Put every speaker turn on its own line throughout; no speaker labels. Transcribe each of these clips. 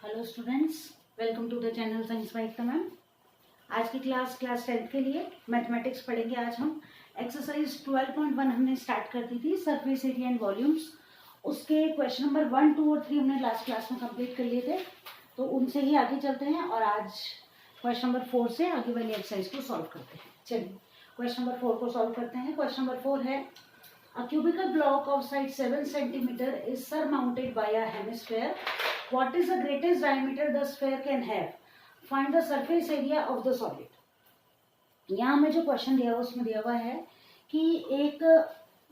Hello students, welcome to the channel science by Ekta ma'am. आज की class 10th के लिए मैथमेटिक्स पढ़ेंगे। आज हम एक्सरसाइज 12.1 हमने स्टार्ट कर दी थी, सरफेस एरिया एंड वॉल्यूम्स। उसके क्वेश्चन नंबर 1, 2 और 3 हमने लास्ट क्लास में कंप्लीट कर लिए थे, तो उनसे ही आगे चलते हैं और आज क्वेश्चन नंबर 4 से आगे वाली एक्सरसाइज को सॉल्व करते हैं। चलिए क्वेश्चन नंबर 4 को सॉल्व करते हैं। क्वेश्चन नंबर 4 है, a cubical block of side 7 centimeter is surmounted by a hemisphere. What is the greatest diameter the sphere can have? Find the surface area of the solid. यहाँ हमें जो question दिया हुआ उसमें दिया हुआ है कि एक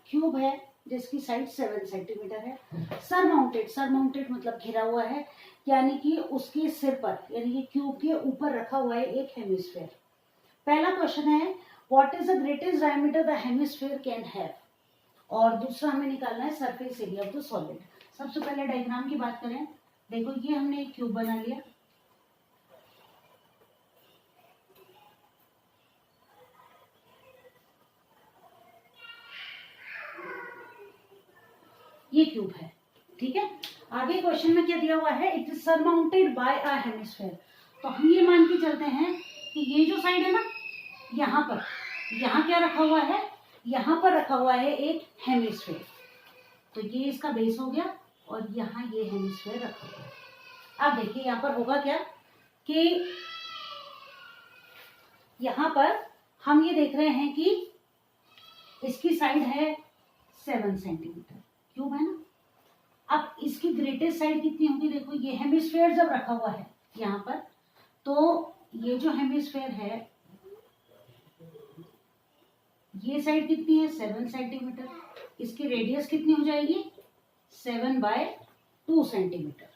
क्यूब है जिसकी साइड 7 सेंटीमीटर है, सरमाउंटेड मतलब घिरा हुआ है, यानी कि उसके सिर पर यानी कि क्यूब के ऊपर रखा हुआ है एक हेमिस्फेयर। पहला क्वेश्चन है, what is the greatest diameter the hemisphere can have, और दूसरा हमें निकालना है surface area of the solid. सबसे पहले डायग्राम की बात करें, देखो ये हमने एक क्यूब बना लिया, ये क्यूब है, ठीक है। आगे क्वेश्चन में क्या दिया हुआ है, it is surmounted bye a hemisphere. तो हम ये मान के चलते हैं कि ये जो साइड है ना, यहाँ पर, यहाँ क्या रखा हुआ है, यहाँ पर रखा हुआ है एक हेमिस्फेयर। तो ये इसका बेस हो गया और यहाँ ये हेमिस्फेयर रखा हुआ है। अब देखिए यहाँ पर होगा क्या कि यहाँ पर हम ये देख रहे हैं कि इसकी साइड है 7 सेंटीमीटर, क्यूब है ना। अब इसकी ग्रेटेस्ट साइड कितनी होगी, देखो ये हेमिस्फेयर जब रखा हुआ है यहाँ पर, तो ये जो हेमिस्फेयर है ये साइड कितनी है 7 सेंटीमीटर, इसकी रेडियस कितनी हो जाएगी 7/2 सेंटीमीटर।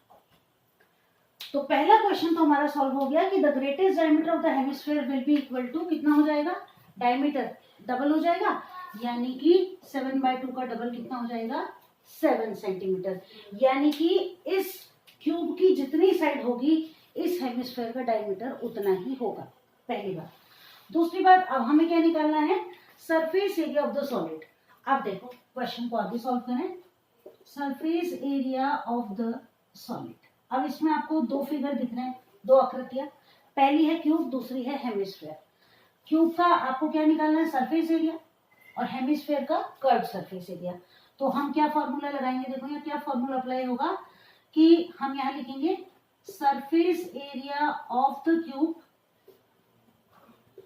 तो पहला क्वेश्चन तो हमारा सॉल्व हो गया कि the greatest diameter of the hemisphere will be equal to, कितना हो जाएगा, डायमीटर डबल हो जाएगा, यानी कि 7/2 का डबल कितना हो जाएगा 7 सेंटीमीटर। यानी कि इस क्यूब की जितनी साइड होगी इस हेमिस्फेयर का डायमीटर उतना ही होगा, पहली बात। दूसरी बात, अब हमें क्या निकालना है, surface area of the solid. अब देखो क्वेश्चन को आगे सॉल्व करें, surface area of the solid. अब इसमें आपको दो फिगर दिख रहे हैं, दो आकृतियां, पहली है क्यूब, दूसरी है हेमिस्फेयर। क्यूब का आपको क्या निकालना है, सरफेस एरिया, और हेमिस्फेयर का कर्व सरफेस एरिया। तो हम क्या फॉर्मूला लगाएंगे, देखो यहाँ क्या फॉर्मूला अप्लाई होगा कि हम यहाँ लिखेंगे surface area of the cube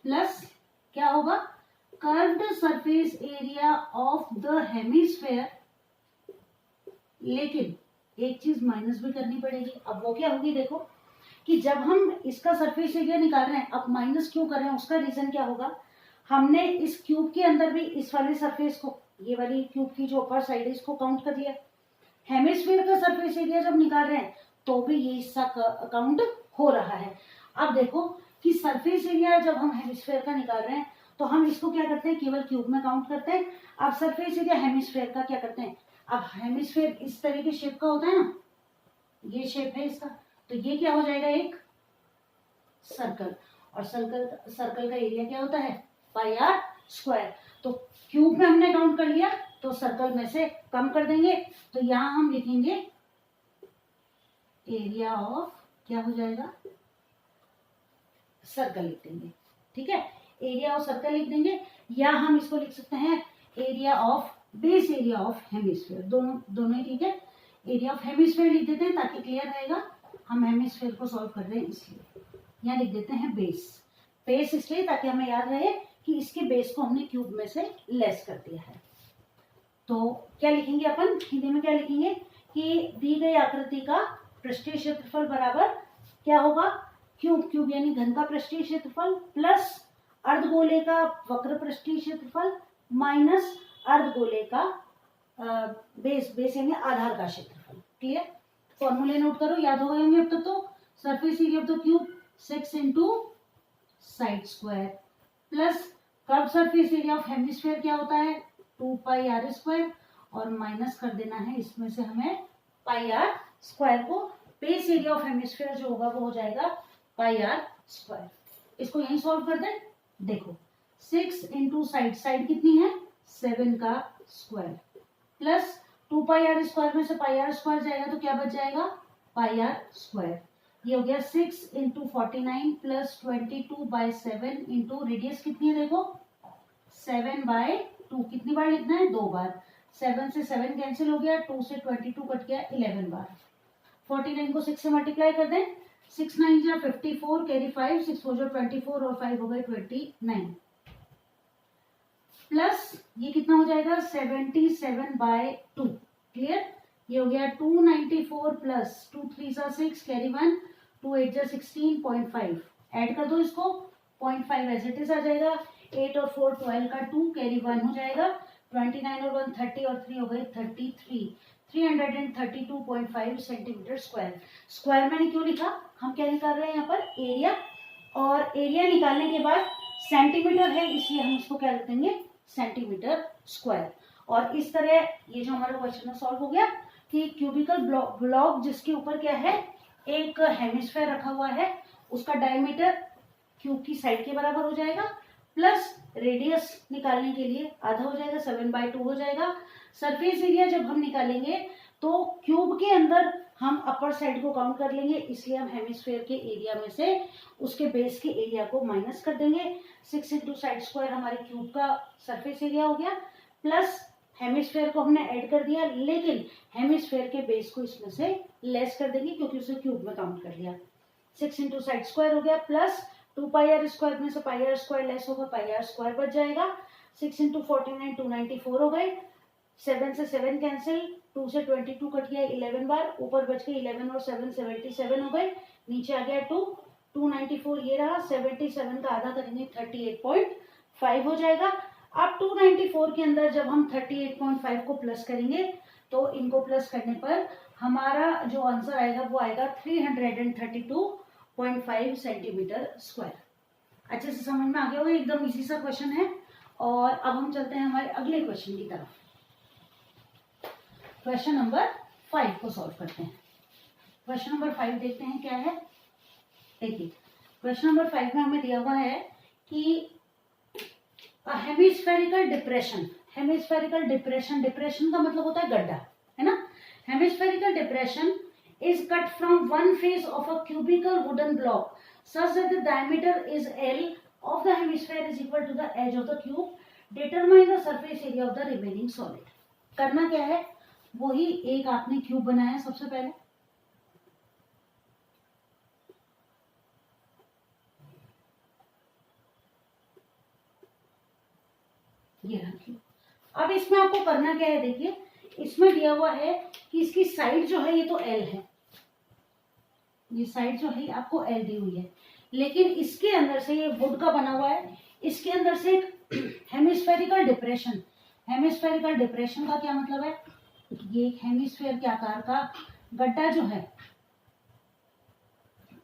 plus क्या होगा, curved surface area of the hemisphere. लेकिन एक चीज माइनस भी करनी पड़ेगी। अब वो क्या होगी, देखो कि जब हम इसका सरफेस एरिया निकाल रहे हैं, अब माइनस क्यों कर रहे हैं, उसका रीजन क्या होगा, हमने इस क्यूब के अंदर भी इस वाले सरफेस को, ये वाली क्यूब की जो अपर साइड है, इसको काउंट कर लिया। हेमिस्फीयर का सरफेस एरिया जब निकाल रहे हैं तो भी ये हिस्सा काउंट हो रहा है। अब देखो कि सरफेस एरिया जब हम हेमिस्फीयर का निकाल रहे हैं तो हम इसको क्या करते हैं, केवल क्यूब में काउंट करते हैं। अब सरफेस एरिया हेमिस्फीयर का क्या करते हैं, अब हेमिस्फीयर इस तरह के शेप का होता है ना, ये शेप है इसका, तो ये क्या हो जाएगा, एक सर्कल, और सर्कल का एरिया क्या होता है, पाई स्क्वायर। तो क्यूब में हमने काउंट कर लिया तो सर्कल में से कम कर देंगे, तो यहां हम लिखेंगे एरिया ऑफ, क्या हो जाएगा, सर्कल लिख देंगे, ठीक है, एरिया ऑफ सर्कल लिख देंगे, या हम इसको लिख सकते हैं area of, base area of hemisphere, दोनों ही ठीक है। एरिया ऑफ हेमिस्फीयर लिख देते हैं ताकि क्लियर रहेगा, हम हेमिस्फीयर को सॉल्व कर रहे हैं इसलिए यहाँ लिख देते हैं बेस इसलिए ताकि हमें याद रहे कि इसके बेस को हमने क्यूब में से लेस कर दिया है। तो क्या लिखेंगे अपन हिंदी में, क्या लिखेंगे कि दी गई आकृति का पृष्ठीय क्षेत्रफल बराबर क्या होगा, क्यूब यानी घन का पृष्ठीय क्षेत्रफल प्लस अर्धगोले का वक्र पृष्ठीय क्षेत्रफल माइनस अर्धगोले का बेस यानी आधार का क्षेत्रफल। क्लियर, फॉर्मूले नोट करो, याद हो गए होंगे अब तक। तो surface area of the cube 6 into side square plus curve surface area of hemisphere क्या होता है 2πr², और माइनस कर देना है इसमें से हमें πr²। को बेस एरिया ऑफ हेमिस्फीयर जो होगा वो हो जाएगा πr²। इसको यहीं सॉल्व कर दें, देखो 6 इंटू साइड कितनी है 7 का स्क्वायर प्लस 2πr² में से πr² जाएगा तो क्या बच जाएगा πr²। ये हो गया 6 इंटू 49 प्लस 22/7 इंटू रेडियस कितनी है देखो 7/2। कितनी बार लिखना है 2 बार। 7 से 7 कैंसिल हो गया, 2 से 22 कट गया 11 बार। 49 को 6 से मल्टीप्लाई कर दें, 6 9 जा 54 कैरी 5 6 हो जाए 24 और 5 हो गए 29 प्लस ये कितना हो जाएगा 77/2। क्लियर। ये हो गया 294 प्लस 2 3 जा 6 कैरी 1 2 8 जा 16.5 ऐड कर दो इसको 0.5 एज इट इज आ जाएगा। 8 और 4 12 का 2 कैरी 1 हो जाएगा 29 और 1 30 और 3 हो गए 33 332.5 सेंटीमीटर स्क्वायर। स्क्वायर मैंने क्यों लिखा, हम क्या निकाल रहे हैं यहाँ पर एरिया, और एरिया निकालने के बाद सेंटीमीटर है इसलिए हम इसको क्या लिख देंगे सेंटीमीटर स्क्वायर। और इस तरह ये जो हमारा क्वेश्चन सॉल्व हो गया कि क्यूबिकल ब्लॉक जिसके ऊपर क्या है एक हेमिस्फेयर रखा हुआ है, उसका डायमीटर क्यूब की साइड के बराबर हो जाएगा, प्लस रेडियस निकालने के लिए आधा हो जाएगा 7/2 हो जाएगा। सरफेस एरिया जब हम निकालेंगे तो क्यूब के अंदर हम अपर साइड को काउंट कर लेंगे, इसलिए हम हेमिस्फेयर के एरिया में से उसके बेस के एरिया को माइनस कर देंगे। 6 इंटू साइड स्क्वायर हमारे क्यूब का सरफेस एरिया हो गया, प्लस हेमिस्फेयर को हमने ऐड कर दिया, लेकिन हेमिस्फेयर के बेस को इसमें से लेस कर देंगे क्योंकि उसे क्यूब में काउंट कर लिया। 6 इंटू साइड स्क्वायर हो गया, प्लस 2πr स्क्वायर में से πr स्क्वायर लेस होगा, πr स्क्वायर बच जाएगा। 6 इंटू 49 294 हो गए, 7 से 7 कैंसिल, 2 से 22 कट गया 11 बार, ऊपर बच गए 11 और 7 77 हो गए, नीचे आ गया 2 294 ये रहा, 77 का आधा करेंगे 38.5 हो जाएगा। अब 294 के अंदर जब हम 38.5 को प्लस करेंगे तो इनको प्लस करने पर हमारा जो आंसर आएगा वो आएगा 332.5 सेंटीमीटर स्क्वायर। अच्छे से समझ में आ गया होगा, एकदम इजी सा क्वेश्चन है। और अब हम चलते हैं हमारे अगले क्वेश्चन की तरफ। क्वेश्चन नंबर 5 को सॉल्व करते हैं। क्वेश्चन नंबर 5 देखते हैं क्या है। देखिए क्वेश्चन नंबर 5 में हमें दिया हुआ है कि hemispherical depression. Hemispherical depression, depression का मतलब होता है गड्ढा, है ना। Hemispherical depression is cut from one face of a cubical wooden block such that the diameter is L of the hemisphere is equal to the edge of the cube. Determine the surface area of the remaining solid. करना क्या है, वही एक आपने cube बनाया सबसे पहले, ये रहा क्यूब। अब इसमें आपको करना क्या है, देखिए इसमें दिया हुआ है कि इसकी साइड जो है ये तो L है, ये साइड जो है आपको L दी हुई है, लेकिन इसके अंदर से ये वुड का बना हुआ है, इसके अंदर से एक हेमिस्फेरिकल डिप्रेशन। हेमिस्फेरिकल डिप्रेशन का क्या मतलब है, ये एक हेमिस्फेयर के आकार का गड्ढा जो है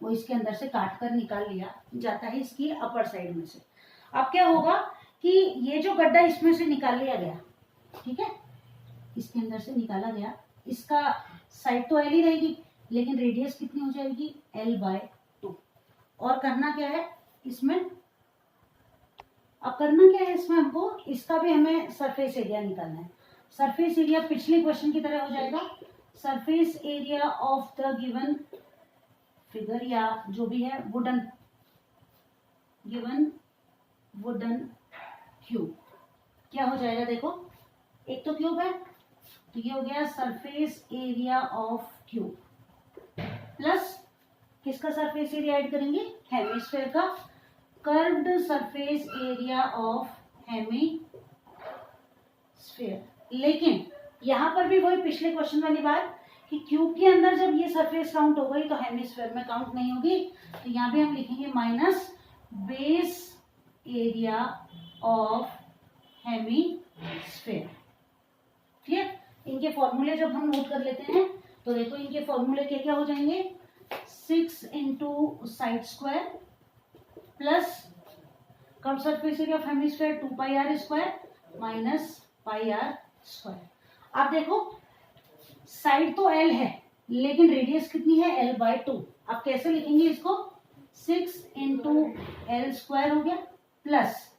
वो इसके अंदर से काट कर निकाल लिया जाता है इसकी अपर साइड में से। अब क्या होगा कि ये जो गड्ढा इसमें से निकाल लिया गया, ठीक है, इसके अंदर से निकाला गया, इसका साइड तो L ही रहेगी लेकिन रेडियस कितनी हो जाएगी L/2। और करना क्या है इसमें, अब करना क्या है इसमें हमको, इसका भी हमें सरफेस एरिया निकालना है। सरफेस एरिया पिछले क्वेश्चन की तरह हो जाएगा, surface area of the given figure या जो भी है वुडन क्यूब। क्या हो जाएगा देखो, एक तो क्यूब है तो ये हो गया surface area of cube, plus किसका सरफेस एरिया ऐड करेंगे, हेमिस्फेयर का, curved surface area of hemisphere. लेकिन यहां पर भी वही पिछले क्वेश्चन वाली बात कि क्यूब के अंदर जब ये सरफेस काउंट हो गई तो हेमिस्फेयर में काउंट नहीं होगी, तो यहाँ भी हम लिखेंगे minus base area of hemisphere. ठीक है, इनके फॉर्मूले जब हम नोट कर लेते हैं तो देखो इनके फॉर्मूले क्या क्या हो जाएंगे, 6 into side square plus curve surface area of hemisphere 2πr square minus πr square. आप देखो साइड तो L है लेकिन रेडियस कितनी है L/2। आप कैसे लिखेंगे इसको, 6 इंटू L स्क्वायर हो गया plus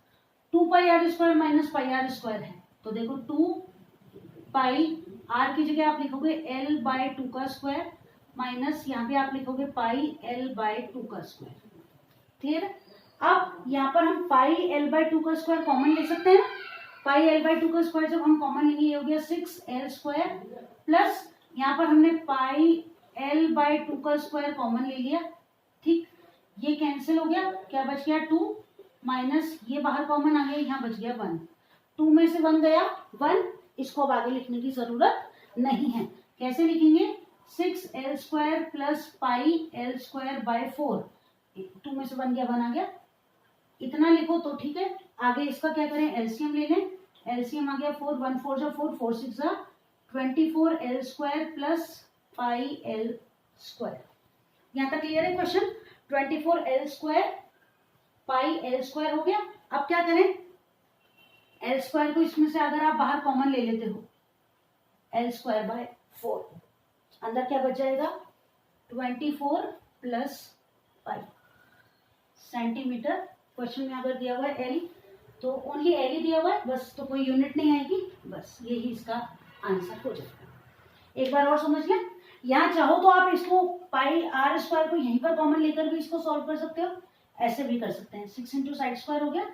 2πr square minus πr square है, तो देखो 2πr की जगह आप लिखोगे L/2 का स्क्वायर माइनस यहाँ पे आप लिखोगे पाई एल बाय 2 का स्क्वायर। क्लियर? अब यहाँ पर हम पाई एल बाय 2 का स्क्वायर कॉमन ले सकते हैं। पाई एल बाय 2 का स्क्वायर जब हम कॉमन लेंगे ये हो गया 6l स्क्वायर, प्लस यहाँ पर हमने पाई एल बाय 2 का स्क्वायर कॉमन ले लिया। ठीक, ये कैंसिल हो गया, क्या बच गया 2, माइनस ये बाहर कॉमन आ गया, यहाँ बच गया 1। 2 में से 1 गया 1, इसको अब आगे लिखने की जरूरत नहीं है। कैसे लिखेंगे? 6l square plus pi L square by 4। 2 में से 1 गया 1 आ गया, इतना लिखो तो ठीक है। आगे इसका क्या करें? एलसीएम ले लें। एलसीएम आ गया 4, 1 4 जा 4, 4 6 जा 24l square plus pi L square. यहाँ तक क्लियर है question? 24l square pi L square हो गया। अब क्या करें? एल स्क्वायर को इसमें से अगर आप बाहर कॉमन ले लेते हो, एल स्क्वायर बाय 4, अंदर क्या बच जाएगा? 24 प्लस पाई सेंटीमीटर। क्वेश्चन में अगर दिया हुआ है एल, तो ओनली एल ही दिया हुआ है बस, तो कोई यूनिट नहीं आएगी, बस यही इसका आंसर हो जाएगा। एक बार और समझ लें। यहाँ चाहो तो आप इसको पाई आर स्क्वायर को यहीं पर कॉमन लेकर भी इसको सॉल्व कर सकते हो, ऐसे भी कर सकते हैं। 6 इंटू साइड स्क्वायर हो गया,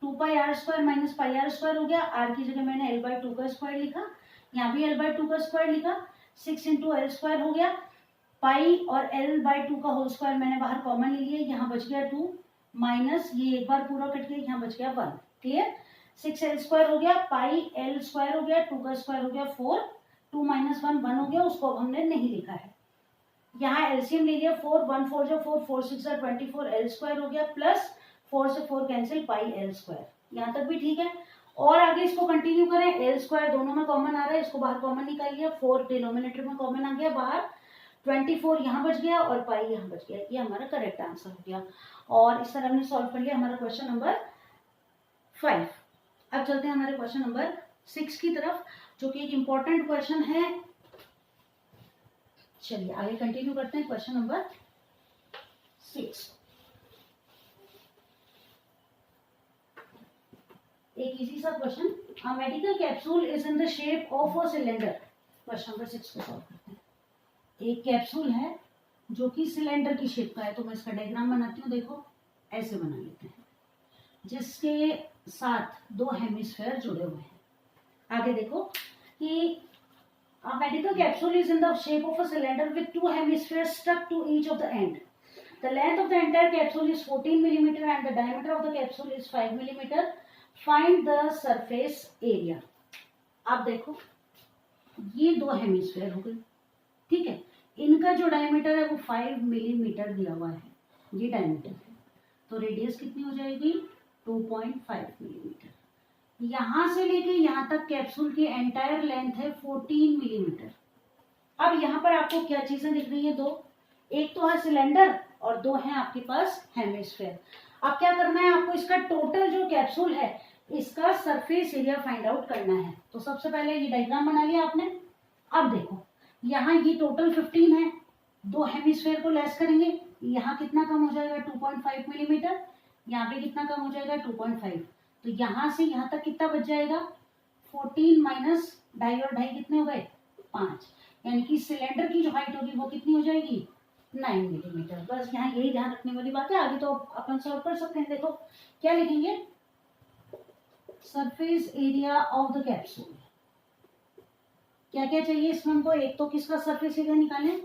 2 pi R square minus pi R square हो गया। आर की जगह मैंने एल बाय 2 का स्क्वायर लिखा, यहाँ भी एल बाय 2 का स्क्वायर लिखा। 6 इंटू एल स्क्वायर हो गया, पाई और एल बाय 2 का होल स्क्वायर मैंने बाहर कॉमन ले लिया, यहाँ बच गया 2, माइनस ये एक बार पूरा कट गया, यहाँ बच गया 1। क्लियर? 6l स्क्वायर हो गया, पाई एल स्क्वायर हो गया, 2 का स्क्वायर हो गया 4, 2 माइनस 1 1 हो गया, उसको अब हमने नहीं लिखा है। यहाँ एलसीएम ले लिया 4, 1 4 जा 4, 4 6 जा 24l स्क्वायर हो गया, प्लस 4 से 4 कैंसिल, पाई एल स्क्वायर। यहाँ तक भी ठीक है। और आगे इसको कंटिन्यू करें, एल स्क्वायर दोनों में कॉमन आ रहा है, इसको बाहर कॉमन निकाल लिया, 4 डिनोमिनेटर में कॉमन आ गया बाहर, 24 यहाँ बच गया और पाई यहाँ बच गया। ये हमारा करेक्ट आंसर हो गया। और इस तरह हमने सॉल्व कर लिया हमारा क्वेश्चन नंबर 5। अब चलते हैं हमारे क्वेश्चन नंबर 6 की तरफ, जो कि एक इम्पोर्टेंट क्वेश्चन है। चलिए आगे कंटिन्यू करते हैं क्वेश्चन नंबर 6। एक इजी सा question, a medical capsule is in the shape of a cylinder. Question number 6 को सॉल्व करते हैं। एक कैप्सूल है जो कि सिलेंडर की शेप का है, तो मैं इसका डायग्राम बनाती हूँ। देखो ऐसे बना लेते हैं, जिसके साथ 2 हेमिस्फेयर जुड़े हुए हैं। आगे देखो कि a medical capsule is in the shape of a cylinder with 2 hemispheres stuck to each of the end. The length of the entire capsule is 14 mm and the diameter of the capsule is 5 mm. Find the surface area. अब देखो ये 2 hemisphere हो गए, ठीक है। इनका जो diameter है वो 5 मिलीमीटर दिया हुआ है, ये डायमीटर है, तो रेडियस कितनी हो जाएगी? 2.5 मिलीमीटर। यहां से लेके यहां तक कैप्सूल की एंटायर लेंथ है 14 मिलीमीटर। अब यहाँ पर आपको क्या चीजें दिख रही है? 2, एक तो है सिलेंडर और 2 है आपके पास हेमिस्फेयर। अब क्या करना है आपको? इसका टोटल जो कैप्सूल है इसका सरफेस एरिया फाइंड आउट करना है। तो सबसे पहले ये डायग्राम बना लिया आपने। अब देखो यहाँ ये टोटल 15 है, 2 हेमिस्फेयर को लेस करेंगे, यहाँ कितना कम हो जाएगा? 2.5 मिलीमीटर। यहाँ पे कितना कम हो जाएगा? 2.5। तो यहाँ से यहाँ तक कितना बच जाएगा? 14 माइनस 2.5 और 2.5 कितने हो गए? 5। यानी कि सिलेंडर की जो हाइट होगी वो कितनी हो जाएगी? 9 मिलीमीटर। बस यहाँ यही ध्यान रखने वाली बात है। आगे तो अपन सॉल्व कर सकते हैं। देखो क्या लिखेंगे? Surface area of the capsule. क्या क्या चाहिए इसमें हमको? एक तो किसका सरफेस एरिया निकालें?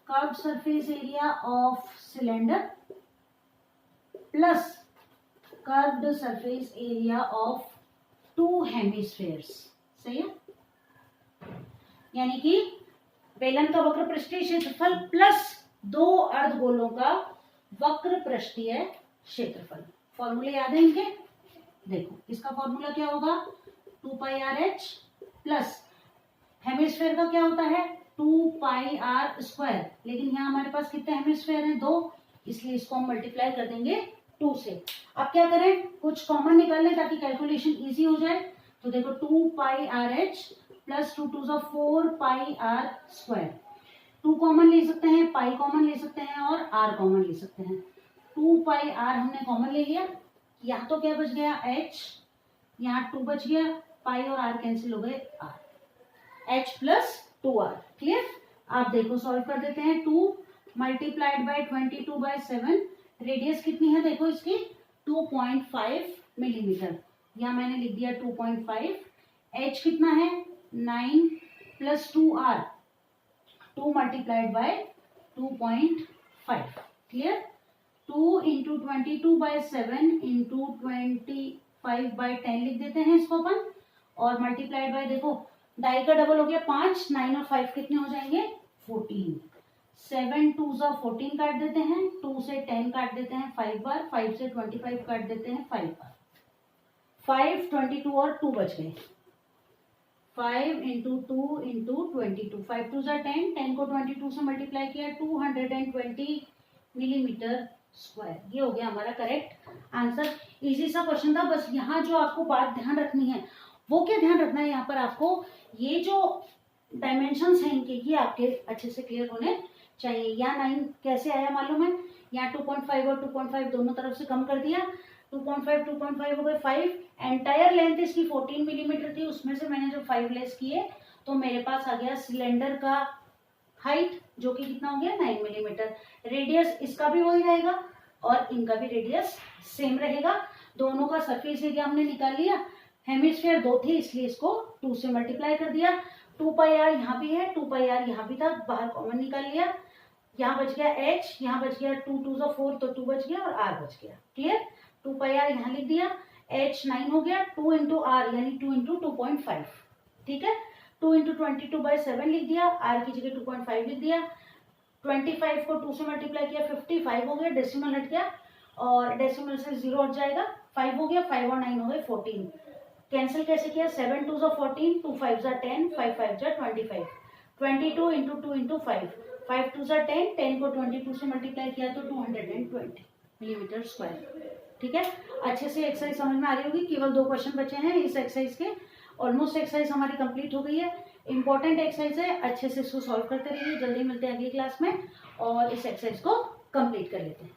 Curve surface area of cylinder plus curved surface area of 2 hemispheres. सही है? यानी कि बेलन का वक्र पृष्ठीय क्षेत्रफल प्लस 2 अर्धगोलों का वक्र पृष्ठीय क्षेत्रफल। फॉर्मूले याद है इनके? देखो इसका फॉर्मूला क्या होगा? 2 pi are H plus hemisphere का क्या होता है? 2 पाई आर स्क्वायर। लेकिन यहाँ हमारे पास कितने हेमिस्फेयर हैं? 2, इसलिए इसको हम मल्टीप्लाई कर देंगे 2 से। अब क्या करें? कुछ कॉमन निकाल लें ताकि कैलकुलेशन इजी हो जाए। तो देखो 2 पाई आर एच प्लस 2 2 जा 4 पाई आर स्क्वायर। 2 कॉमन ले सकते हैं, पाई कॉमन ले सकते हैं और आर कॉमन ले सकते हैं। 2 पाई आर हमने कॉमन ले लिया। यहाँ तो क्या बच गया? एच, यहाँ 2 बच गया, पाई और आर कैंसिल हो गए, R, H plus 2 R. Clear? आप देखो सॉल्व कर देते हैं। 2 मल्टीप्लाइड बाय 22/7, रेडियस कितनी है देखो इसकी 2.5 मिलीमीटर, यहाँ मैंने लिख दिया 2.5। h कितना है 9 + 2r, 2 मल्टीप्लाइड बाय 2.5, क्लियर। 2 × 22/7 × 25/10 लिख देते हैं इसको अपन, और मल्टीप्लाइड बाय देखो डाई का डबल हो गया 5, 9 और 5 कितने हो जाएंगे 14, 7 2 14 काट देते हैं, 2 से 10 काट देते हैं 5 बार, 5 से 25 काट देते हैं 5 बार, 5 22 और 2 बच गए, 5 × 2 × 22, 5 2 10, 10 को 22 से मल्टीप्लाई किया 220 मिलीमीटर स्क्वायर। ये हो गया हमारा करेक्ट आंसर। इजी सा क्वेश्चन था, बस यहाँ जो आपको बात ध्यान रखनी है वो क्या ध्यान रखना है, यहाँ पर आपको ये जो डायमेंशंस हैं इनके ये आपके अच्छे से क्लियर होने चाहिए। यहाँ 9 कैसे आया मालूम है, यहाँ 2.5 और 2.5 दोनों तरफ से कम कर दिया, 2.5 हो गए 5, एंटायर लेंथ इसकी 14 मिलीमीटर थी, उसमें से मैंने जो 5 लेस किए तो मेरे पास आ गया सिलेंडर का हाइट जो कि कितना हो गया 9 मिलीमीटर। रेडियस इसका भी वही रहेगा और इनका भी रेडियस सेम रहेगा। दोनों का सरफेस एरिया हमने निकाल लिया, हेमिस्फीयर 2 थे इसलिए इसको 2 से मल्टीप्लाई कर दिया। 2πr यहाँ भी है, 2πr यहाँ भी था, बाहर कॉमन निकाल लिया, यहाँ बच गया h, यहाँ बच गया 2 2 4 तो 2 बच गया और r बच गया, क्लियर। 2πr यहाँ लिख दिया, h 9 हो गया, 2 × r यानी 2 × 2.5, ठीक है। 2 × 22/7 लिख दिया, r की जगह 2.5 लिख दिया, 25 को 2 से मल्टीप्लाई किया 55 हो गया, डेसिमल हट गया और डेसिमल से 0 हट जाएगा, 5 हो गया, 5 और 9 हो गए 14, कैंसिल कैसे किया 7 2 14, 2 5 10, 5 5 25, 22 × 2 × 5, 5 2 10, 10 को 22 से मल्टीप्लाई किया तो 220 मिलीमीटर स्क्वायर, ठीक है। अच्छे से एक्सरसाइज समझ में आ रही होगी, केवल 2 क्वेश्चन बचे हैं इस एक्सरसाइज के, ऑलमोस्ट एक्सरसाइज हमारी कंप्लीट हो गई है। इंपॉर्टेंट एक्सरसाइज है, अच्छे से इसको सॉल्व करते रहिए। जल्दी मिलते हैं अगली क्लास में और इस एक्सरसाइज को कंप्लीट कर लेते हैं।